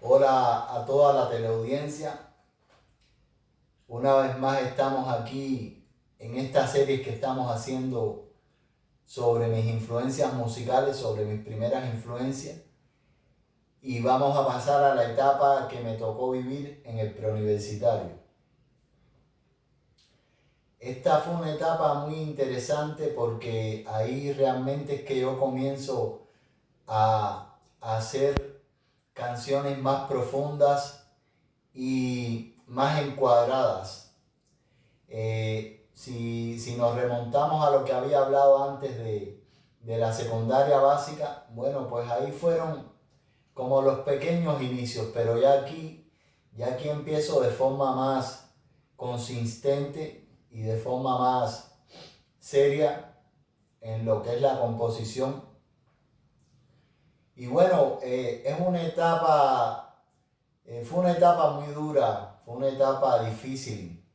Hola a toda la teleaudiencia. Una vez más estamos aquí en esta serie que estamos haciendo sobre mis influencias musicales, sobre mis primeras influencias. Y vamos a pasar a la etapa que me tocó vivir en el preuniversitario. Esta fue una etapa muy interesante porque ahí realmente es que yo comienzo a hacer canciones más profundas y más encuadradas. Si nos remontamos a lo que había hablado antes de la secundaria básica, bueno, pues ahí fueron como los pequeños inicios, pero ya aquí empiezo de forma más consistente y de forma más seria en lo que es la composición. Y bueno, fue una etapa muy dura, fue una etapa difícil.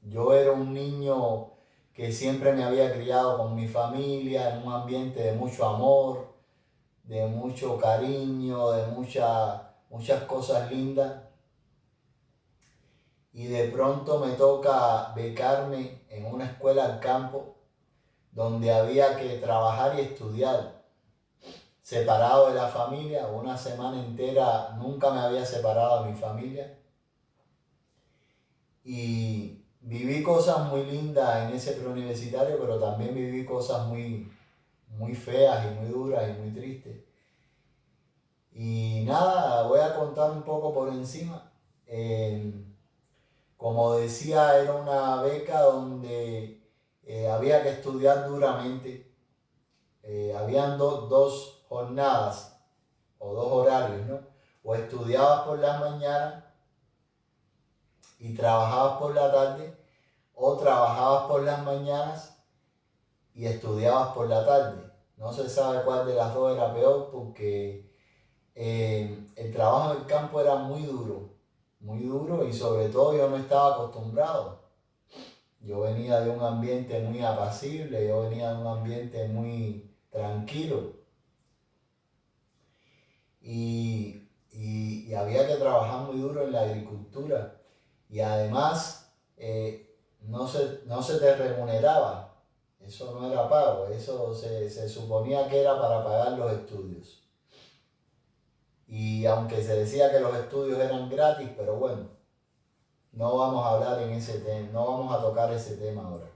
Yo era un niño que siempre me había criado con mi familia en un ambiente de mucho amor, de mucho cariño, de muchas cosas lindas. Y de pronto me toca becarme en una escuela al campo donde había que trabajar y estudiar, separado de la familia. Una semana entera nunca me había separado de mi familia. Y viví cosas muy lindas en ese preuniversitario, pero también viví cosas muy feas y muy duras y muy tristes. Y nada, voy a contar un poco por encima. Como decía, era una beca donde había que estudiar duramente. Habían dos jornadas o dos horarios, ¿no? O estudiabas por las mañanas y trabajabas por la tarde, o trabajabas por las mañanas y estudiabas por la tarde. No se sabe cuál de las dos era peor porque el trabajo en el campo era muy duro y sobre todo yo no estaba acostumbrado. Yo venía de un ambiente muy apacible, yo venía de un ambiente muy tranquilo y había que trabajar muy duro en la agricultura y además no se te remuneraba, eso no era pago, eso se suponía que era para pagar los estudios. Y aunque se decía que los estudios eran gratis, pero bueno, no vamos a hablar en ese tema, no vamos a tocar ese tema ahora.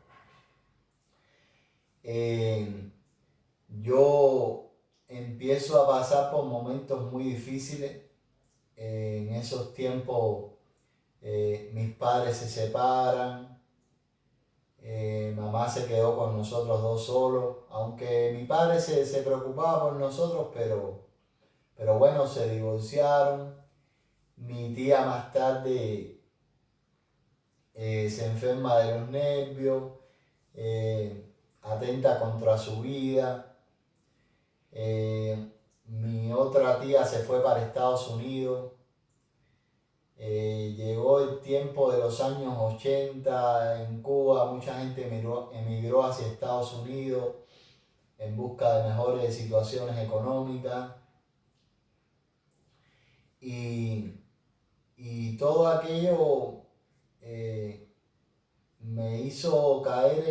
Yo empiezo a pasar por momentos muy difíciles. En esos tiempos mis padres se separan, mamá se quedó con nosotros dos solos, aunque mi padre se preocupaba por nosotros, pero bueno, se divorciaron. Mi tía más tarde se enferma de los nervios, atenta contra su vida. Mi otra tía se fue para Estados Unidos. Llegó el tiempo de los años 80 en Cuba, mucha gente emigró hacia Estados Unidos en busca de mejores situaciones económicas y, y todo aquello me hizo caer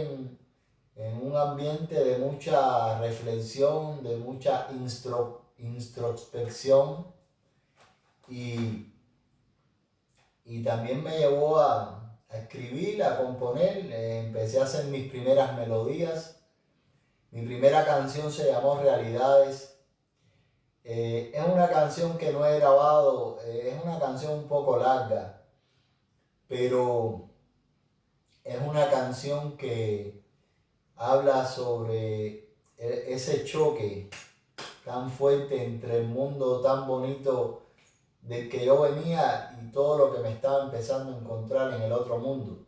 en un ambiente de mucha reflexión, de mucha introspección y también me llevó a escribir, a componer. Empecé a hacer mis primeras melodías. Mi primera canción se llamó Realidades. Es una canción que no he grabado, es una canción un poco larga, pero es una canción que habla sobre ese choque tan fuerte entre el mundo tan bonito del que yo venía y todo lo que me estaba empezando a encontrar en el otro mundo.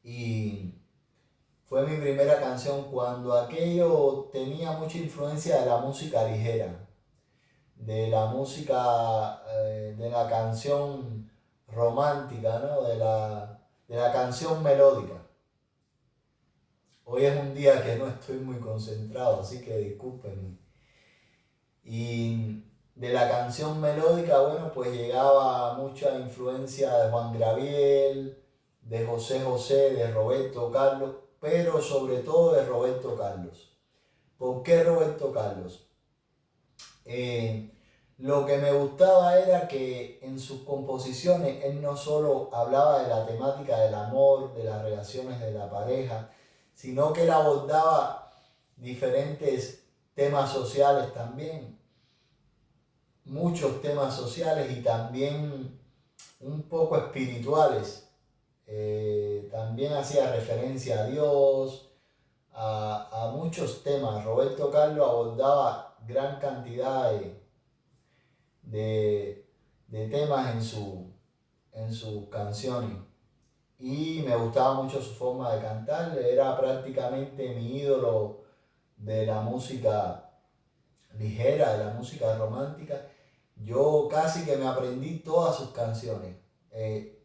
Y fue mi primera canción cuando aquello tenía mucha influencia de la música ligera, de la música, de la canción romántica, ¿no? De la canción melódica. Hoy es un día que no estoy muy concentrado, así que discúlpenme. Y de la canción melódica, bueno, pues llegaba mucha influencia de Juan Gabriel, de José José, de Roberto Carlos, pero sobre todo de Roberto Carlos. ¿Por qué Roberto Carlos? Lo que me gustaba era que en sus composiciones él no solo hablaba de la temática del amor, de las relaciones de la pareja, sino que él abordaba diferentes temas sociales también, muchos temas sociales y también un poco espirituales. También hacía referencia a Dios, a muchos temas. Roberto Carlos abordaba gran cantidad de, de temas en sus canciones. Y me gustaba mucho su forma de cantar, era prácticamente mi ídolo de la música ligera, de la música romántica. Yo casi que me aprendí todas sus canciones.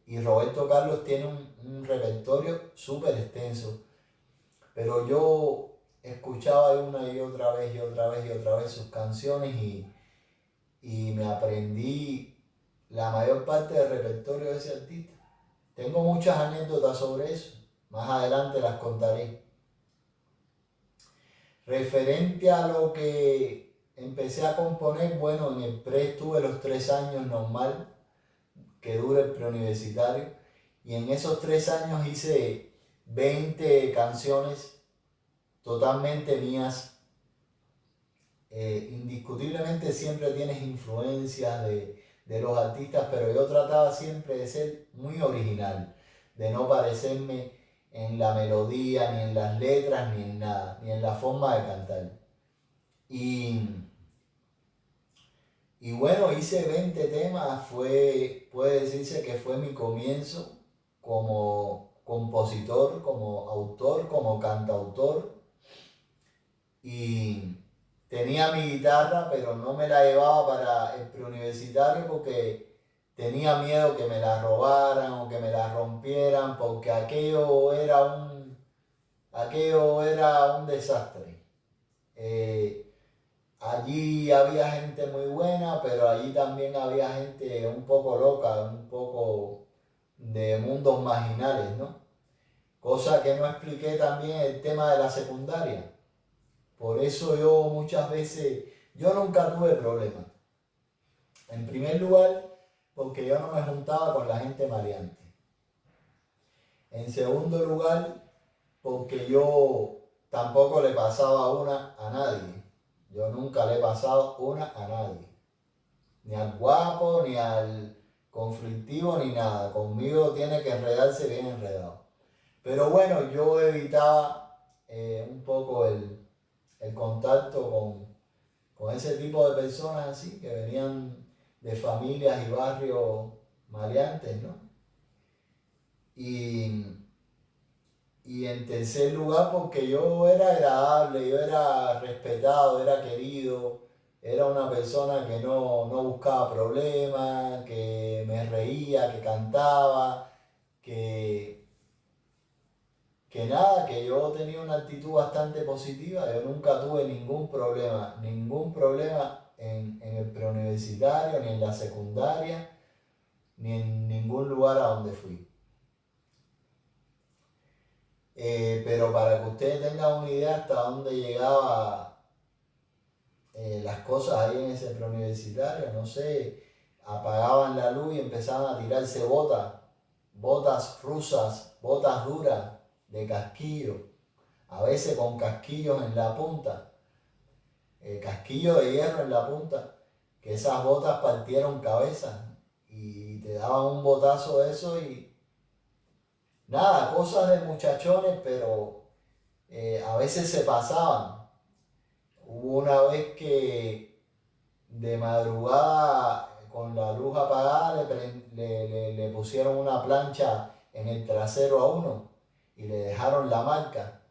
Y Roberto Carlos tiene un repertorio súper extenso. Pero yo escuchaba una y otra vez y otra vez y otra vez sus canciones y me aprendí la mayor parte del repertorio de ese artista. Tengo muchas anécdotas sobre eso. Más adelante las contaré. Referente a lo que empecé a componer, bueno, en el pre estuve los 3 años normal, que dura el preuniversitario, y en esos 3 años hice 20 canciones totalmente mías. Indiscutiblemente siempre tienes influencias de los artistas, pero yo trataba siempre de ser muy original, de no parecerme en la melodía, ni en las letras, ni en nada, ni en la forma de cantar. Y, y bueno, hice 20 temas, puede decirse que fue mi comienzo como compositor, como autor, como cantautor. Y tenía mi guitarra, pero no me la llevaba para el preuniversitario porque tenía miedo que me la robaran o que me la rompieran, porque aquello era un desastre. Allí había gente muy buena, pero allí también había gente un poco loca, un poco de mundos marginales, ¿no? Cosa que no expliqué también el tema de la secundaria. Por eso yo muchas veces, yo nunca tuve problemas. En primer lugar, porque yo no me juntaba con la gente maleante. En segundo lugar, porque yo tampoco le pasaba una a nadie. Yo nunca le he pasado una a nadie. Ni al guapo, ni al conflictivo, ni nada. Conmigo tiene que enredarse bien enredado. Pero bueno, yo evitaba un poco el contacto con ese tipo de personas así, que venían de familias y barrios maleantes, ¿no? Y, y en tercer lugar, porque yo era agradable, yo era respetado, era querido, era una persona que no buscaba problemas, que me reía, que cantaba, que, que nada, que yo tenía una actitud bastante positiva, yo nunca tuve ningún problema en el preuniversitario, ni en la secundaria, ni en ningún lugar a donde fui. Pero para que ustedes tengan una idea hasta dónde llegaba las cosas ahí en ese preuniversitario, no sé, apagaban la luz y empezaban a tirarse botas rusas, botas duras de casquillo, a veces con casquillos en la punta, casquillo de hierro en la punta, que esas botas partieron cabezas y te daban un botazo de eso y nada, cosas de muchachones, pero a veces se pasaban. Hubo una vez que de madrugada con la luz apagada le pusieron una plancha en el trasero a uno y le dejaron la marca.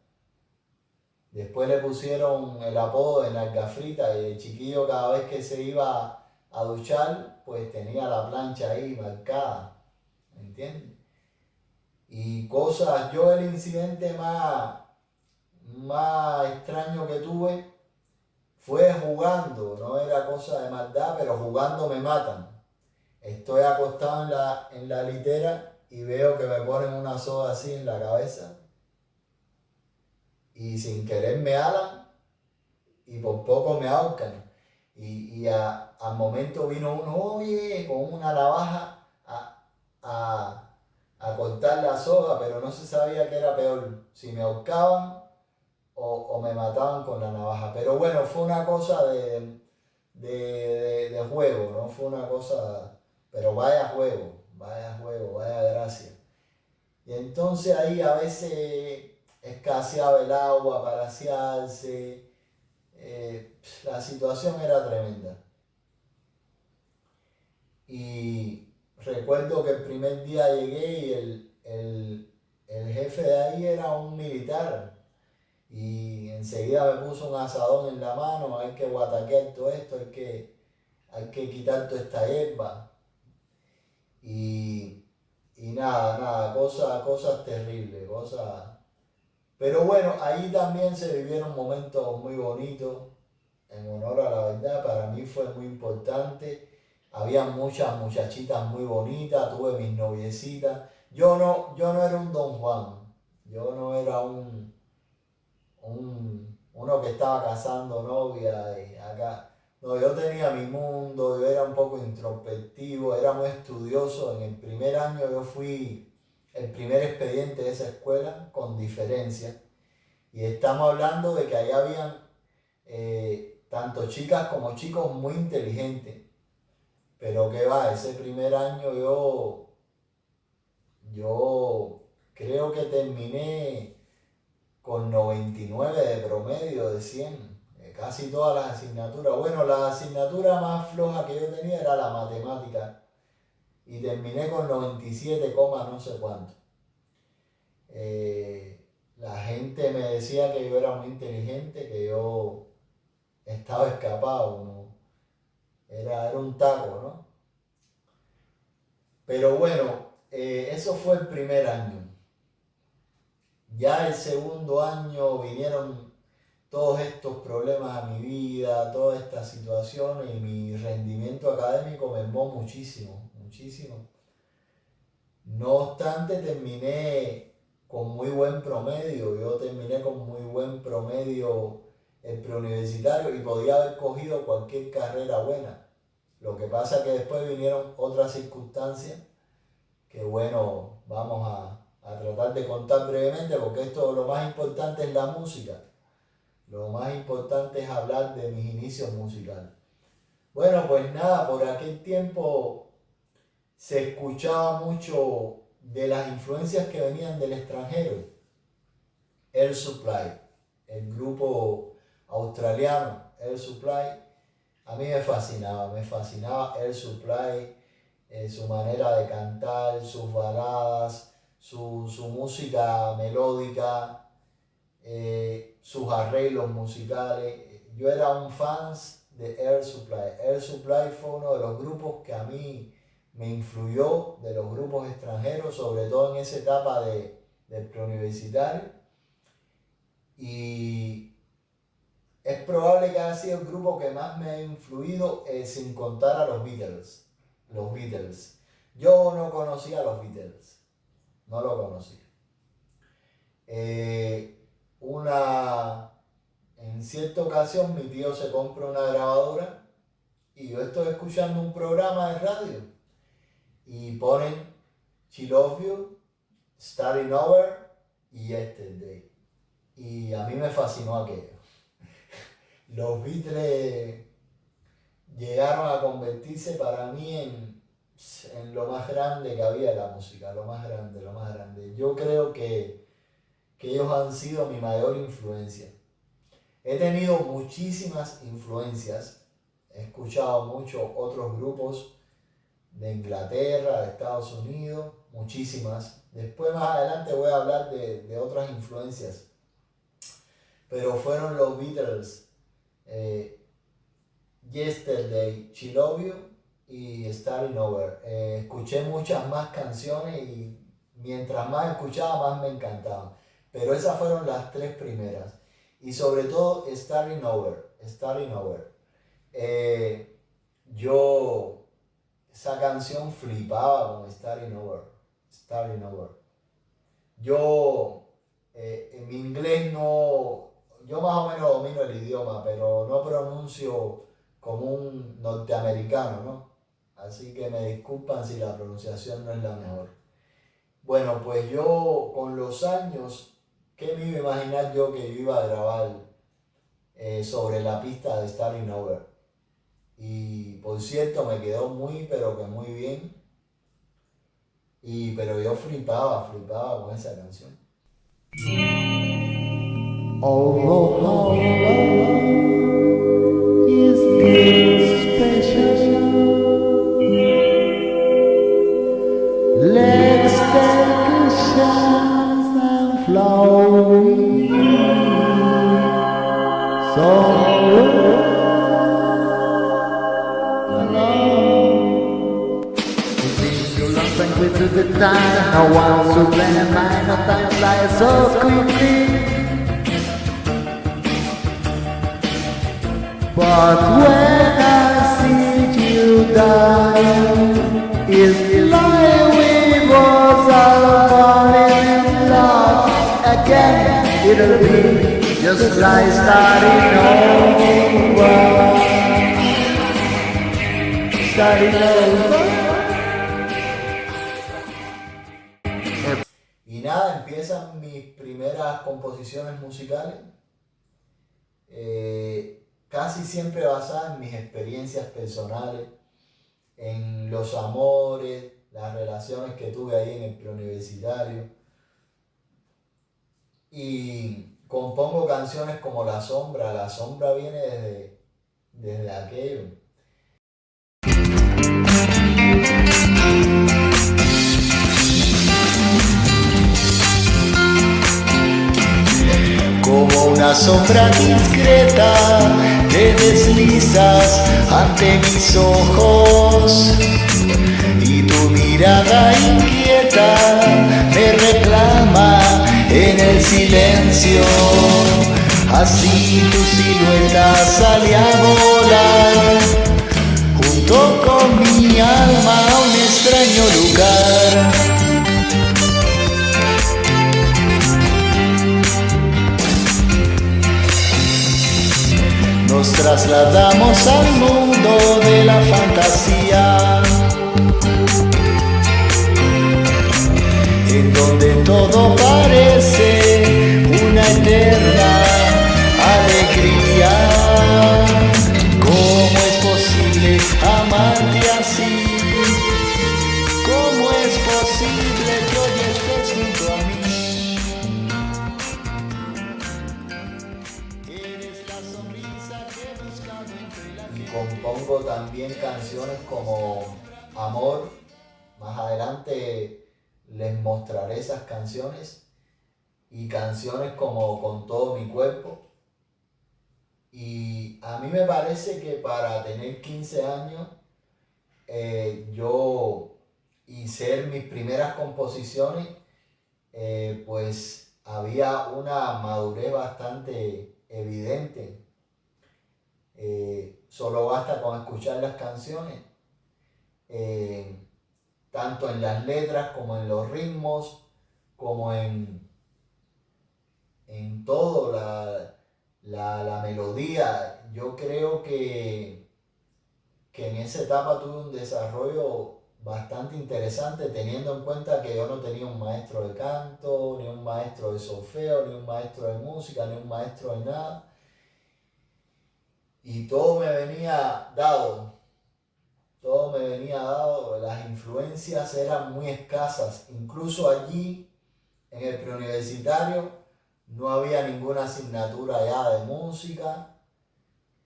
Después le pusieron el apodo de nalga frita y el chiquillo cada vez que se iba a duchar pues tenía la plancha ahí marcada, ¿me entiendes? Y cosas, yo el incidente más extraño que tuve fue jugando, no era cosa de maldad, pero jugando me matan. Estoy acostado en la litera y veo que me ponen una soga así en la cabeza y sin querer me alan y por poco me ahorcan. Al momento vino uno, oye, con una navaja a cortar la soga, pero no se sabía qué era peor, si me ahorcaban o me mataban con la navaja. Pero bueno, fue una cosa de juego, no fue una cosa, pero vaya juego, vaya gracia. Y entonces ahí a veces escaseaba el agua para asearse, la situación era tremenda. Y recuerdo que el primer día llegué y el jefe de ahí era un militar. Y enseguida me puso un asadón en la mano, hay que guataquear todo esto, hay que quitar toda esta hierba. Y nada, cosas terribles, cosas... Pero bueno, ahí también se vivieron momentos muy bonitos, en honor a la verdad, para mí fue muy importante. Había muchas muchachitas muy bonitas, tuve mis noviecitas. Yo no era un Don Juan, yo no era uno que estaba cazando novia y acá. No, yo tenía mi mundo, yo era un poco introspectivo, era muy estudioso. En el primer año yo fui el primer expediente de esa escuela con diferencia. Y estamos hablando de que ahí habían tanto chicas como chicos muy inteligentes. Pero qué va, ese primer año yo creo que terminé con 99 de promedio de 100, casi todas las asignaturas. Bueno, la asignatura más floja que yo tenía era la matemática y terminé con 97, no sé cuánto. La gente me decía que yo era muy inteligente, que yo estaba escapado, ¿no? Era un taco, ¿no? Pero bueno, eso fue el primer año. Ya el segundo año vinieron todos estos problemas a mi vida, todas estas situaciones y mi rendimiento académico mermó muchísimo, muchísimo. No obstante, terminé con muy buen promedio, yo terminé con muy buen promedio el preuniversitario y podía haber cogido cualquier carrera buena. Lo que pasa es que después vinieron otras circunstancias que bueno, vamos a tratar de contar brevemente porque esto lo más importante es la música. Lo más importante es hablar de mis inicios musicales. Bueno, pues nada, por aquel tiempo se escuchaba mucho de las influencias que venían del extranjero. Air Supply, el grupo australiano Air Supply, a mí me fascinaba Air Supply, su manera de cantar, sus baladas, su música melódica, sus arreglos musicales. Yo era un fan de Air Supply. Air Supply fue uno de los grupos que a mí me influyó, de los grupos extranjeros, sobre todo en esa etapa del preuniversitario. Y es probable que haya sido el grupo que más me ha influido, sin contar a los Beatles. Los Beatles. Yo no conocía a los Beatles. No lo conocía. En cierta ocasión mi tío se compra una grabadora y yo estoy escuchando un programa de radio y ponen She Loves You, Starting Over y Yesterday. Y a mí me fascinó aquello. Los Beatles llegaron a convertirse para mí en lo más grande que había en la música, lo más grande, lo más grande. Yo creo que ellos han sido mi mayor influencia. He tenido muchísimas influencias, he escuchado muchos otros grupos de Inglaterra, de Estados Unidos, muchísimas. Después más adelante voy a hablar de otras influencias. Pero fueron los Beatles, Yesterday, She Loves You y Starting Over. Escuché muchas más canciones y mientras más escuchaba más me encantaban. Pero esas fueron las tres primeras. Y sobre todo Starting Over. Starting Over. Yo esa canción flipaba con Starting Over. Starting Over. Yo en mi inglés no, yo más o menos domino el idioma, pero no pronuncio como un norteamericano, ¿no? Así que me disculpan si la pronunciación no es la mejor. Bueno, pues yo con los años, ¿qué me iba a imaginar yo que yo iba a grabar sobre la pista de Starting Over? Y por cierto, me quedó muy, pero que muy bien. Pero yo flipaba con esa canción. Although how love is special, let's take a chance and flow. So with the time, no one's to blame, I know time flies so quickly. But when I see you die, it's like we both are falling in love again. It'll be just like starting over. Starting over. Y nada, empiezan mis primeras composiciones musicales, casi siempre basadas en mis experiencias personales, en los amores, las relaciones que tuve ahí en el preuniversitario. Y compongo canciones como La Sombra viene desde aquello. Como una sombra discreta te deslizas ante mis ojos y tu mirada inquieta me reclama en el silencio. Así tu silueta sale a volar junto con mi alma a un extraño lugar. Nos trasladamos al mundo de la fantasía, en donde todo parece una eterna alegría. ¿Cómo es posible amarte así? ¿Cómo es posible que hoy estés junto a mí? Compongo también canciones como Amor. Más adelante les mostraré esas canciones. Y canciones como Con todo mi cuerpo. Y a mí me parece que para tener 15 años yo y ser mis primeras composiciones, pues había una madurez bastante evidente. Solo basta con escuchar las canciones, tanto en las letras como en los ritmos, como en todo, la melodía. Yo creo que en esa etapa tuve un desarrollo bastante interesante, teniendo en cuenta que yo no tenía un maestro de canto, ni un maestro de solfeo, ni un maestro de música, ni un maestro de nada. Y todo me venía dado, las influencias eran muy escasas. Incluso allí, en el preuniversitario, no había ninguna asignatura ya de música,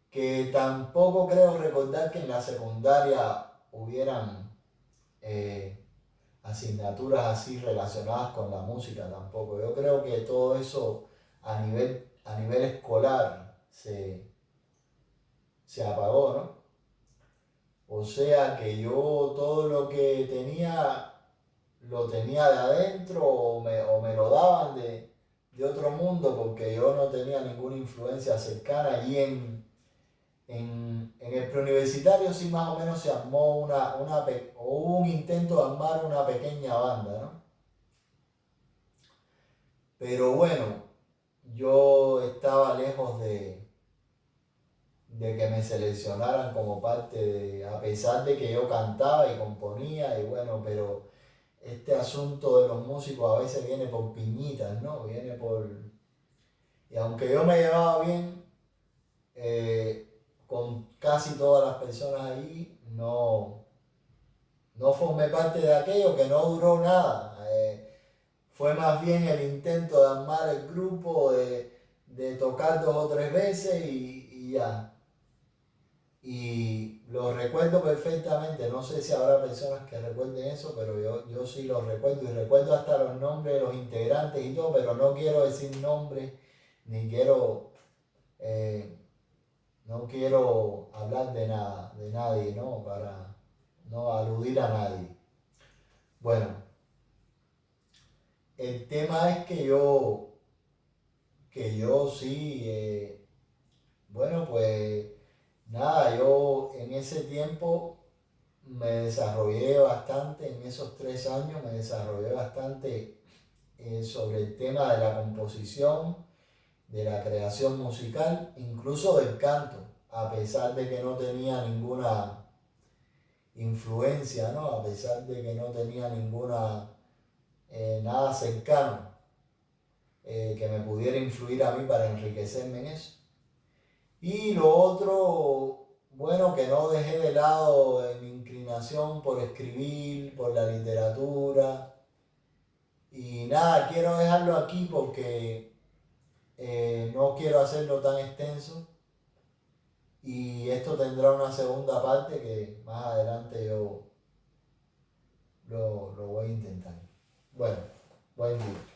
que tampoco creo recordar que en la secundaria hubieran asignaturas así relacionadas con la música tampoco. Yo creo que todo eso a nivel escolar se apagó, ¿no? O sea que yo todo lo que tenía, lo tenía de adentro o me lo daban de otro mundo, porque yo no tenía ninguna influencia cercana allí En el preuniversitario sí más o menos se armó hubo un intento de armar una pequeña banda, ¿no? Pero bueno, yo estaba lejos de que me seleccionaran como parte a pesar de que yo cantaba y componía y bueno, pero este asunto de los músicos a veces viene por piñitas, ¿no? Y aunque yo me llevaba bien con casi todas las personas ahí, no formé parte de aquello que no duró nada. Fue más bien el intento de armar el grupo, de tocar 2 o 3 veces y ya. Y lo recuerdo perfectamente, no sé si habrá personas que recuerden eso, pero yo sí lo recuerdo y recuerdo hasta los nombres de los integrantes y todo, pero no quiero decir nombres, ni eh, no quiero hablar de nada, de nadie, ¿no? Para no aludir a nadie. Bueno, el tema es que yo sí, bueno, pues nada, yo en ese tiempo me desarrollé bastante, en esos 3 años me desarrollé bastante sobre el tema de la composición, de la creación musical, incluso del canto, a pesar de que no tenía ninguna influencia, ¿no? A pesar de que no tenía nada cercano que me pudiera influir a mí para enriquecerme en eso. Y lo otro, bueno, que no dejé de lado mi inclinación por escribir, por la literatura. Y nada, quiero dejarlo aquí porque no quiero hacerlo tan extenso. Y esto tendrá una segunda parte que más adelante yo lo voy a intentar. Bueno, buen día.